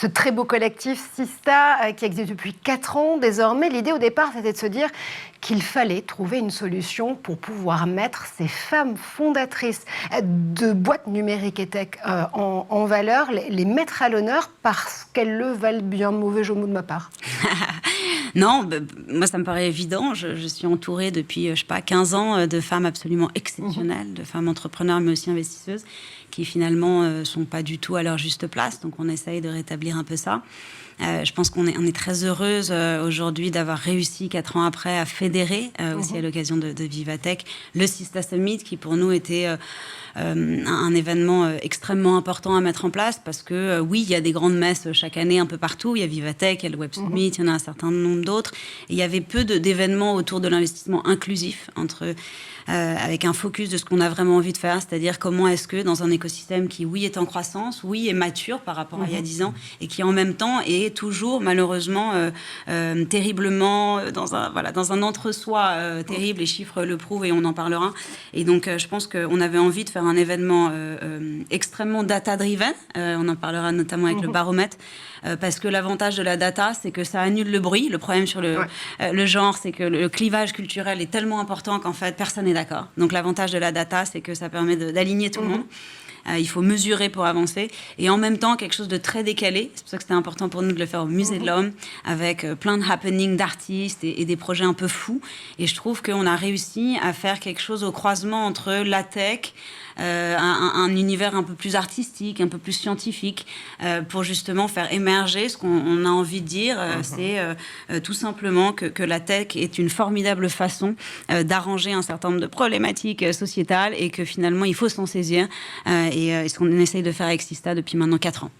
ce très beau collectif Sista qui existe depuis 4 ans désormais. L'idée au départ, c'était de se dire qu'il fallait trouver une solution pour pouvoir mettre ces femmes fondatrices de boîtes numériques et tech en valeur, les mettre à l'honneur parce qu'elles le valent bien. Mauvais jeu de mots de ma part. Non, moi ça me paraît évident. Je suis entourée depuis, 15 ans de femmes absolument exceptionnelles, de femmes entrepreneurs mais aussi investisseuses, qui finalement sont pas du tout à leur juste place. Donc on essaye de rétablir un peu ça. Je pense qu'on est très heureuse aujourd'hui d'avoir réussi 4 ans après à fédérer, aussi à l'occasion de Vivatech, le Sista Summit, qui pour nous était un événement extrêmement important à mettre en place, parce que oui, il y a des grandes messes chaque année un peu partout. Il y a Vivatech, il y a le Web Summit, il y en a un certain nombre d'autres. Et il y avait peu d'événements autour de l'investissement inclusif, avec un focus de ce qu'on a vraiment envie de faire, c'est-à-dire comment est-ce que dans un écosystème qui, oui, est en croissance, oui, est mature par rapport à il y a 10 ans, et qui en même temps est toujours malheureusement terriblement dans un entre-soi terrible. Les chiffres le prouvent et on en parlera. Et donc je pense qu'on avait envie de faire un événement extrêmement data-driven. On en parlera notamment avec le baromètre, parce que l'avantage de la data, c'est que ça annule le bruit. Le problème sur le genre, c'est que le clivage culturel est tellement important qu'en fait personne n'est d'accord. Donc l'avantage de la data, c'est que ça permet d'aligner tout le monde. Il faut mesurer pour avancer, et en même temps quelque chose de très décalé. C'est pour ça que c'était important pour nous de le faire au Musée de l'Homme, avec plein de happenings d'artistes et des projets un peu fous. Et je trouve qu'on a réussi à faire quelque chose au croisement entre la tech, un univers un peu plus artistique, un peu plus scientifique, pour justement faire émerger ce qu'on a envie de dire. C'est tout simplement que la tech est une formidable façon d'arranger un certain nombre de problématiques sociétales, et que finalement il faut s'en saisir, et ce qu'on essaye de faire avec Sista depuis maintenant 4 ans.